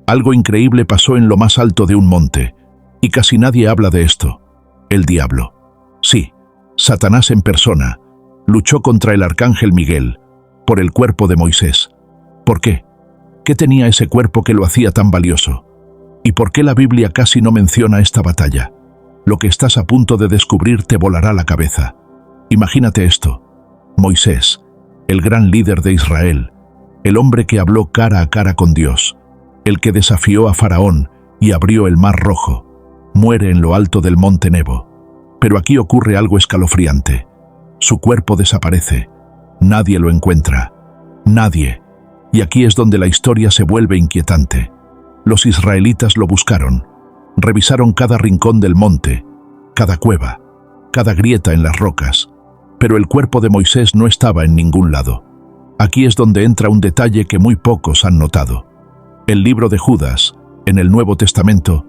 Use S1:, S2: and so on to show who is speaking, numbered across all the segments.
S1: Algo increíble pasó en lo más alto de un monte, y casi nadie habla de esto. El diablo. Sí, Satanás en persona, luchó contra el arcángel Miguel, por el cuerpo de Moisés. ¿Por qué? ¿Qué tenía ese cuerpo que lo hacía tan valioso? ¿Y por qué la Biblia casi no menciona esta batalla? Lo que estás a punto de descubrir te volará la cabeza. Imagínate esto. Moisés, el gran líder de Israel, el hombre que habló cara a cara con Dios, el que desafió a Faraón y abrió el Mar Rojo, muere en lo alto del monte Nebo. Pero aquí ocurre algo escalofriante. Su cuerpo desaparece. Nadie lo encuentra. Nadie. Y aquí es donde la historia se vuelve inquietante. Los israelitas lo buscaron. Revisaron cada rincón del monte, cada cueva, cada grieta en las rocas. Pero el cuerpo de Moisés no estaba en ningún lado. Aquí es donde entra un detalle que muy pocos han notado. El libro de Judas, en el Nuevo Testamento,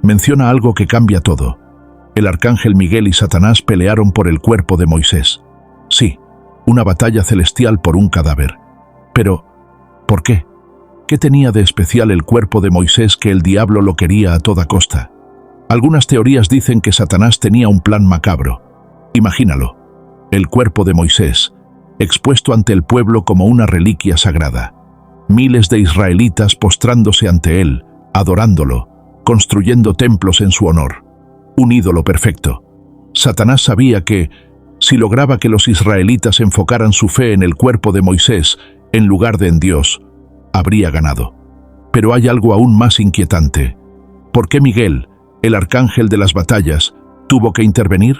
S1: menciona algo que cambia todo. El arcángel Miguel y Satanás pelearon por el cuerpo de Moisés. Sí, una batalla celestial por un cadáver. Pero, ¿por qué? ¿Qué tenía de especial el cuerpo de Moisés que el diablo lo quería a toda costa? Algunas teorías dicen que Satanás tenía un plan macabro. Imagínalo, el cuerpo de Moisés, expuesto ante el pueblo como una reliquia sagrada. Miles de israelitas postrándose ante él, adorándolo, construyendo templos en su honor. Un ídolo perfecto. Satanás sabía que, si lograba que los israelitas enfocaran su fe en el cuerpo de Moisés, en lugar de en Dios, habría ganado. Pero hay algo aún más inquietante. ¿Por qué Miguel, el arcángel de las batallas, tuvo que intervenir?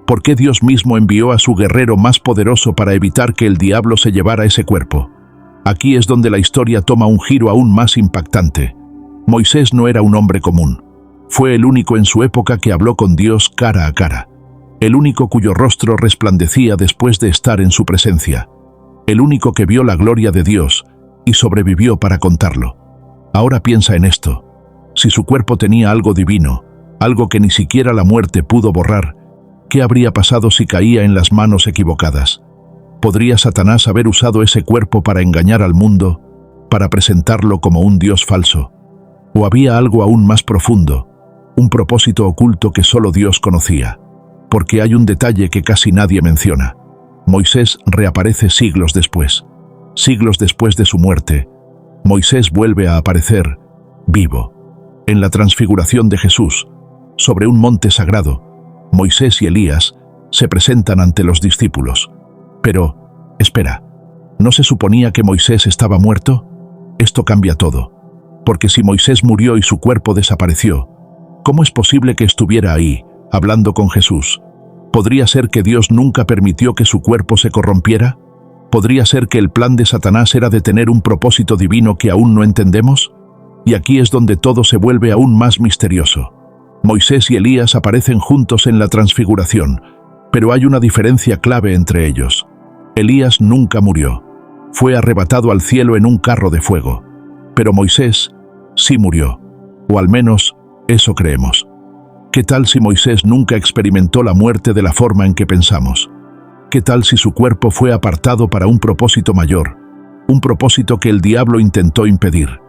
S1: ¿Por qué Dios mismo envió a su guerrero más poderoso para evitar que el diablo se llevara ese cuerpo? Aquí es donde la historia toma un giro aún más impactante. Moisés no era un hombre común. Fue el único en su época que habló con Dios cara a cara. El único cuyo rostro resplandecía después de estar en su presencia. El único que vio la gloria de Dios y sobrevivió para contarlo. Ahora piensa en esto. Si su cuerpo tenía algo divino, algo que ni siquiera la muerte pudo borrar, ¿qué habría pasado si caía en las manos equivocadas? ¿Podría Satanás haber usado ese cuerpo para engañar al mundo, para presentarlo como un Dios falso? ¿O había algo aún más profundo, un propósito oculto que solo Dios conocía? Porque hay un detalle que casi nadie menciona. Moisés reaparece siglos después. Siglos después de su muerte, Moisés vuelve a aparecer, vivo. En la transfiguración de Jesús, sobre un monte sagrado, Moisés y Elías se presentan ante los discípulos. Pero, espera, ¿no se suponía que Moisés estaba muerto? Esto cambia todo. Porque si Moisés murió y su cuerpo desapareció, ¿cómo es posible que estuviera ahí, hablando con Jesús? ¿Podría ser que Dios nunca permitió que su cuerpo se corrompiera? ¿Podría ser que el plan de Satanás era de tener un propósito divino que aún no entendemos? Y aquí es donde todo se vuelve aún más misterioso. Moisés y Elías aparecen juntos en la transfiguración, pero hay una diferencia clave entre ellos. Elías nunca murió. Fue arrebatado al cielo en un carro de fuego. Pero Moisés sí murió, o al menos eso creemos. ¿Qué tal si Moisés nunca experimentó la muerte de la forma en que pensamos? ¿Qué tal si su cuerpo fue apartado para un propósito mayor, un propósito que el diablo intentó impedir?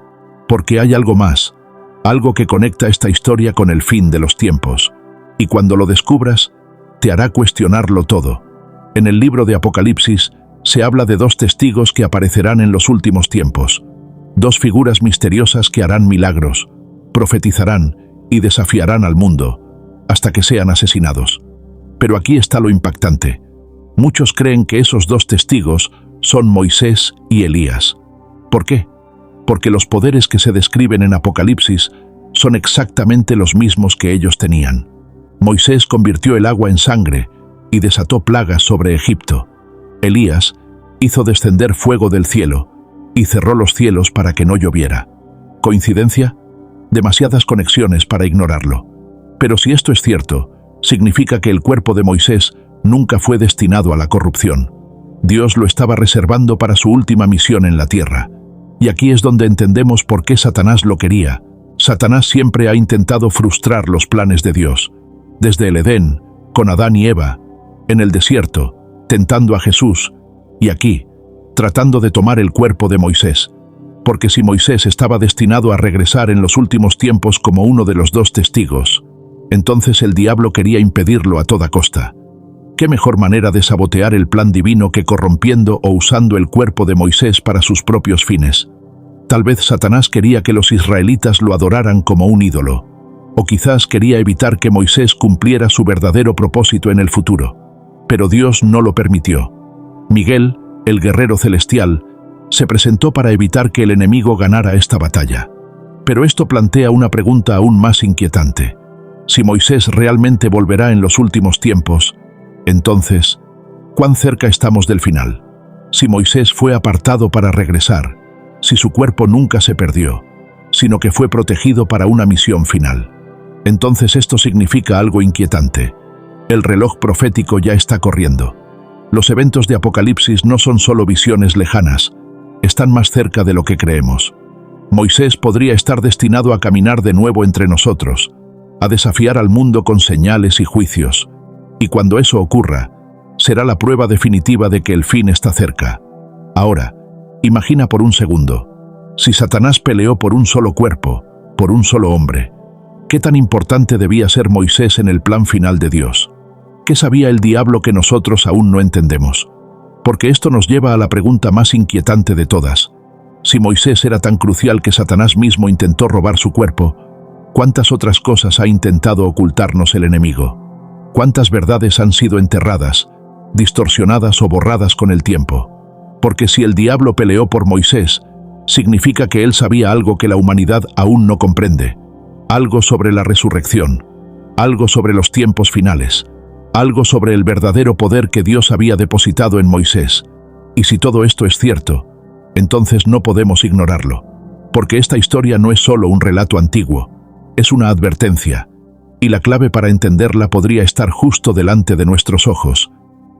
S1: Porque hay algo más, algo que conecta esta historia con el fin de los tiempos, y cuando lo descubras, te hará cuestionarlo todo. En el libro de Apocalipsis se habla de dos testigos que aparecerán en los últimos tiempos, dos figuras misteriosas que harán milagros, profetizarán y desafiarán al mundo, hasta que sean asesinados. Pero aquí está lo impactante. Muchos creen que esos dos testigos son Moisés y Elías. ¿Por qué? Porque los poderes que se describen en Apocalipsis son exactamente los mismos que ellos tenían. Moisés convirtió el agua en sangre y desató plagas sobre Egipto. Elías hizo descender fuego del cielo y cerró los cielos para que no lloviera. ¿Coincidencia? Demasiadas conexiones para ignorarlo. Pero si esto es cierto, significa que el cuerpo de Moisés nunca fue destinado a la corrupción. Dios lo estaba reservando para su última misión en la tierra. Y aquí es donde entendemos por qué Satanás lo quería. Satanás siempre ha intentado frustrar los planes de Dios. Desde el Edén, con Adán y Eva, en el desierto, tentando a Jesús, y aquí, tratando de tomar el cuerpo de Moisés. Porque si Moisés estaba destinado a regresar en los últimos tiempos como uno de los dos testigos, entonces el diablo quería impedirlo a toda costa. ¿Qué mejor manera de sabotear el plan divino que corrompiendo o usando el cuerpo de Moisés para sus propios fines? Tal vez Satanás quería que los israelitas lo adoraran como un ídolo, o quizás quería evitar que Moisés cumpliera su verdadero propósito en el futuro. Pero Dios no lo permitió. Miguel, el guerrero celestial, se presentó para evitar que el enemigo ganara esta batalla. Pero esto plantea una pregunta aún más inquietante. Si Moisés realmente volverá en los últimos tiempos, entonces, ¿cuán cerca estamos del final? Si Moisés fue apartado para regresar, si su cuerpo nunca se perdió, sino que fue protegido para una misión final, entonces esto significa algo inquietante. El reloj profético ya está corriendo. Los eventos de Apocalipsis no son solo visiones lejanas, están más cerca de lo que creemos. Moisés podría estar destinado a caminar de nuevo entre nosotros, a desafiar al mundo con señales y juicios, y cuando eso ocurra, será la prueba definitiva de que el fin está cerca. Ahora, imagina por un segundo, si Satanás peleó por un solo cuerpo, por un solo hombre, ¿qué tan importante debía ser Moisés en el plan final de Dios? ¿Qué sabía el diablo que nosotros aún no entendemos? Porque esto nos lleva a la pregunta más inquietante de todas. Si Moisés era tan crucial que Satanás mismo intentó robar su cuerpo, ¿cuántas otras cosas ha intentado ocultarnos el enemigo? ¿Cuántas verdades han sido enterradas, distorsionadas o borradas con el tiempo? Porque si el diablo peleó por Moisés, significa que él sabía algo que la humanidad aún no comprende. Algo sobre la resurrección, algo sobre los tiempos finales, algo sobre el verdadero poder que Dios había depositado en Moisés. Y si todo esto es cierto, entonces no podemos ignorarlo, porque esta historia no es solo un relato antiguo, es una advertencia, y la clave para entenderla podría estar justo delante de nuestros ojos.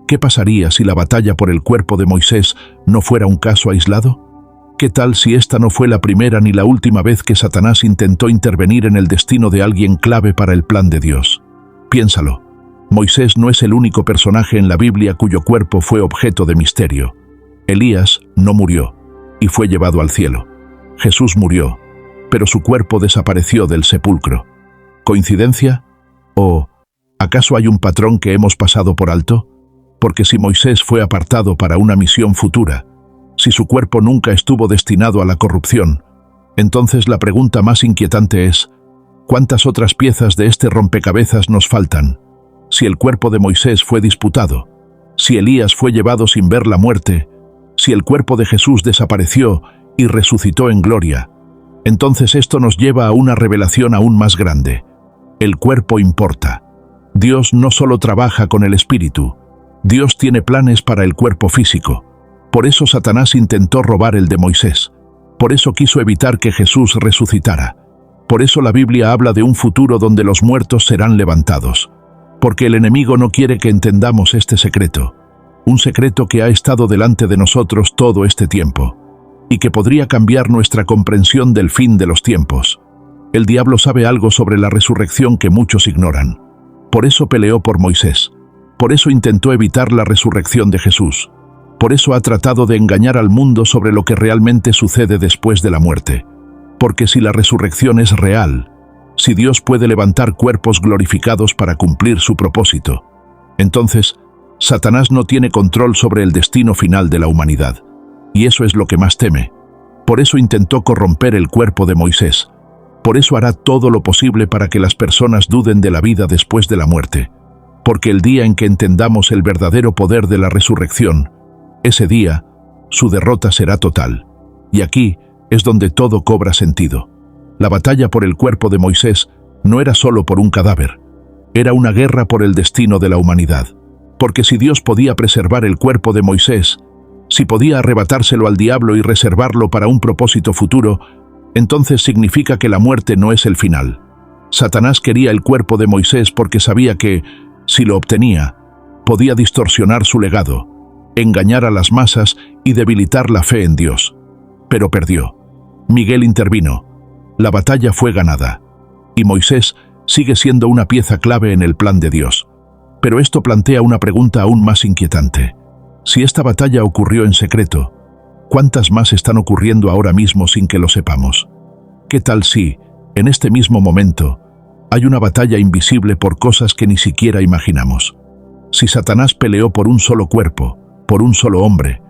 S1: ¿Qué pasaría si la batalla por el cuerpo de Moisés no fuera un caso aislado? ¿Qué tal si esta no fue la primera ni la última vez que Satanás intentó intervenir en el destino de alguien clave para el plan de Dios? Piénsalo. Moisés no es el único personaje en la Biblia cuyo cuerpo fue objeto de misterio. Elías no murió y fue llevado al cielo. Jesús murió, pero su cuerpo desapareció del sepulcro. ¿Coincidencia? ¿O acaso hay un patrón que hemos pasado por alto? Porque si Moisés fue apartado para una misión futura, si su cuerpo nunca estuvo destinado a la corrupción, entonces la pregunta más inquietante es, ¿cuántas otras piezas de este rompecabezas nos faltan? Si el cuerpo de Moisés fue disputado, si Elías fue llevado sin ver la muerte, si el cuerpo de Jesús desapareció y resucitó en gloria, entonces esto nos lleva a una revelación aún más grande. El cuerpo importa. Dios no solo trabaja con el espíritu, Dios tiene planes para el cuerpo físico. Por eso Satanás intentó robar el de Moisés. Por eso quiso evitar que Jesús resucitara. Por eso la Biblia habla de un futuro donde los muertos serán levantados. Porque el enemigo no quiere que entendamos este secreto. Un secreto que ha estado delante de nosotros todo este tiempo. Y que podría cambiar nuestra comprensión del fin de los tiempos. El diablo sabe algo sobre la resurrección que muchos ignoran. Por eso peleó por Moisés. Por eso intentó evitar la resurrección de Jesús. Por eso ha tratado de engañar al mundo sobre lo que realmente sucede después de la muerte. Porque si la resurrección es real, si Dios puede levantar cuerpos glorificados para cumplir su propósito, entonces Satanás no tiene control sobre el destino final de la humanidad. Y eso es lo que más teme. Por eso intentó corromper el cuerpo de Moisés. Por eso hará todo lo posible para que las personas duden de la vida después de la muerte. Porque el día en que entendamos el verdadero poder de la resurrección, ese día, su derrota será total. Y aquí es donde todo cobra sentido. La batalla por el cuerpo de Moisés no era solo por un cadáver. Era una guerra por el destino de la humanidad. Porque si Dios podía preservar el cuerpo de Moisés, si podía arrebatárselo al diablo y reservarlo para un propósito futuro, entonces significa que la muerte no es el final. Satanás quería el cuerpo de Moisés porque sabía que, si lo obtenía, podía distorsionar su legado, engañar a las masas y debilitar la fe en Dios. Pero perdió. Miguel intervino. La batalla fue ganada. Y Moisés sigue siendo una pieza clave en el plan de Dios. Pero esto plantea una pregunta aún más inquietante. Si esta batalla ocurrió en secreto, ¿Cuántas más están ocurriendo ahora mismo sin que lo sepamos? ¿Qué tal si, en este mismo momento, hay una batalla invisible por cosas que ni siquiera imaginamos? Si Satanás peleó por un solo cuerpo, por un solo hombre,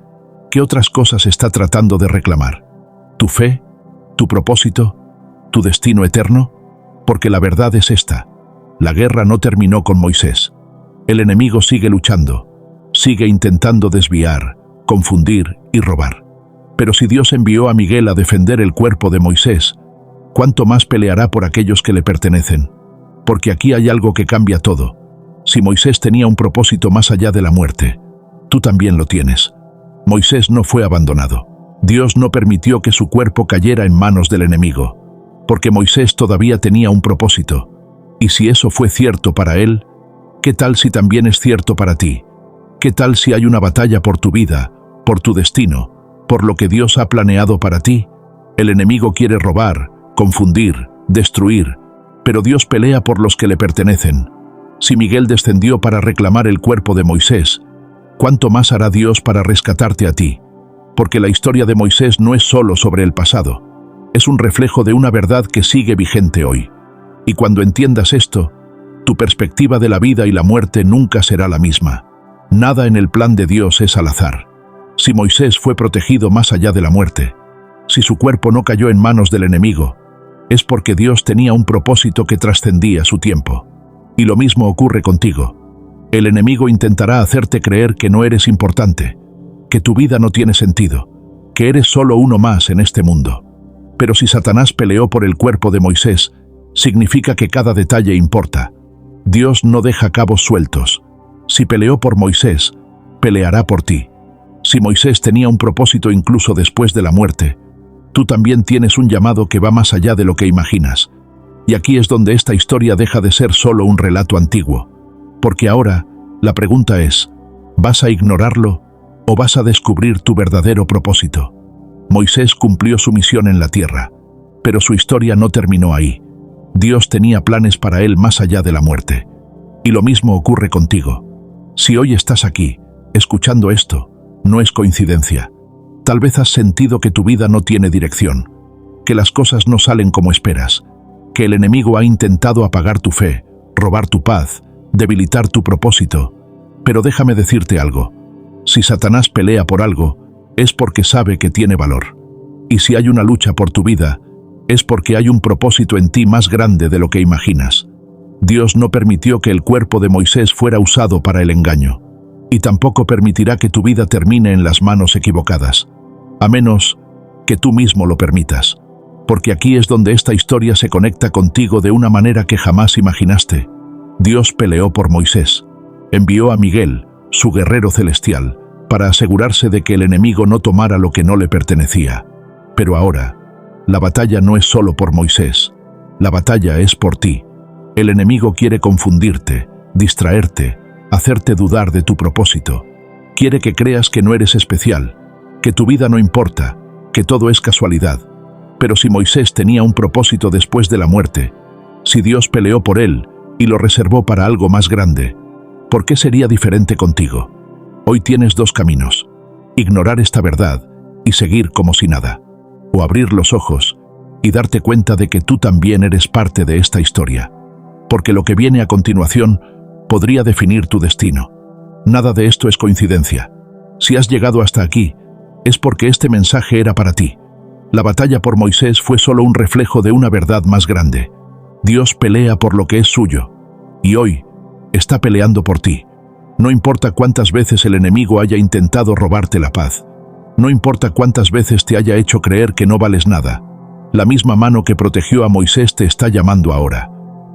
S1: ¿qué otras cosas está tratando de reclamar? ¿Tu fe? ¿Tu propósito? ¿Tu destino eterno? Porque la verdad es esta: la guerra no terminó con Moisés. El enemigo sigue luchando, sigue intentando desviar, confundir y robar. Pero si Dios envió a Miguel a defender el cuerpo de Moisés, ¿cuánto más peleará por aquellos que le pertenecen? Porque aquí hay algo que cambia todo. Si Moisés tenía un propósito más allá de la muerte, tú también lo tienes. Moisés no fue abandonado. Dios no permitió que su cuerpo cayera en manos del enemigo, porque Moisés todavía tenía un propósito. Y si eso fue cierto para él, ¿qué tal si también es cierto para ti? ¿Qué tal si hay una batalla por tu vida, por tu destino, por lo que Dios ha planeado para ti? El enemigo quiere robar, confundir, destruir, pero Dios pelea por los que le pertenecen. Si Miguel descendió para reclamar el cuerpo de Moisés, ¿cuánto más hará Dios para rescatarte a ti? Porque la historia de Moisés no es solo sobre el pasado, es un reflejo de una verdad que sigue vigente hoy. Y cuando entiendas esto, tu perspectiva de la vida y la muerte nunca será la misma. Nada en el plan de Dios es al azar. Si Moisés fue protegido más allá de la muerte, si su cuerpo no cayó en manos del enemigo, es porque Dios tenía un propósito que trascendía su tiempo. Y lo mismo ocurre contigo. El enemigo intentará hacerte creer que no eres importante, que tu vida no tiene sentido, que eres solo uno más en este mundo. Pero si Satanás peleó por el cuerpo de Moisés, significa que cada detalle importa. Dios no deja cabos sueltos. Si peleó por Moisés, peleará por ti. Si Moisés tenía un propósito incluso después de la muerte, tú también tienes un llamado que va más allá de lo que imaginas. Y aquí es donde esta historia deja de ser solo un relato antiguo. Porque ahora, la pregunta es, ¿vas a ignorarlo o vas a descubrir tu verdadero propósito? Moisés cumplió su misión en la tierra, pero su historia no terminó ahí. Dios tenía planes para él más allá de la muerte. Y lo mismo ocurre contigo. Si hoy estás aquí, escuchando esto, no es coincidencia. Tal vez has sentido que tu vida no tiene dirección, que las cosas no salen como esperas, que el enemigo ha intentado apagar tu fe, robar tu paz, debilitar tu propósito. Pero déjame decirte algo. Si Satanás pelea por algo, es porque sabe que tiene valor. Y si hay una lucha por tu vida, es porque hay un propósito en ti más grande de lo que imaginas. Dios no permitió que el cuerpo de Moisés fuera usado para el engaño, y tampoco permitirá que tu vida termine en las manos equivocadas, a menos que tú mismo lo permitas. Porque aquí es donde esta historia se conecta contigo de una manera que jamás imaginaste. Dios peleó por Moisés. Envió a Miguel, su guerrero celestial, para asegurarse de que el enemigo no tomara lo que no le pertenecía. Pero ahora, la batalla no es solo por Moisés. La batalla es por ti. El enemigo quiere confundirte, distraerte, hacerte dudar de tu propósito. Quiere que creas que no eres especial, que tu vida no importa, que todo es casualidad. Pero si Moisés tenía un propósito después de la muerte, si Dios peleó por él y lo reservó para algo más grande, ¿por qué sería diferente contigo? Hoy tienes dos caminos: ignorar esta verdad y seguir como si nada, o abrir los ojos y darte cuenta de que tú también eres parte de esta historia, porque lo que viene a continuación podría definir tu destino. Nada de esto es coincidencia. Si has llegado hasta aquí, es porque este mensaje era para ti. La batalla por Moisés fue solo un reflejo de una verdad más grande. Dios pelea por lo que es suyo, y hoy está peleando por ti. No importa cuántas veces el enemigo haya intentado robarte la paz. No importa cuántas veces te haya hecho creer que no vales nada. La misma mano que protegió a Moisés te está llamando ahora.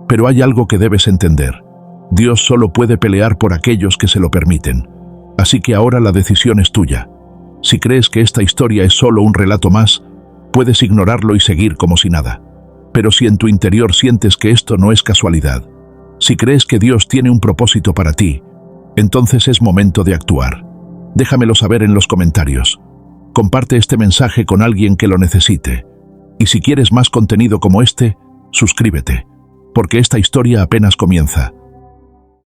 S1: Pero hay algo que debes entender. Dios solo puede pelear por aquellos que se lo permiten. Así que ahora la decisión es tuya. Si crees que esta historia es solo un relato más, puedes ignorarlo y seguir como si nada. Pero si en tu interior sientes que esto no es casualidad, si crees que Dios tiene un propósito para ti, entonces es momento de actuar. Déjamelo saber en los comentarios. Comparte este mensaje con alguien que lo necesite. Y si quieres más contenido como este, suscríbete, porque esta historia apenas comienza.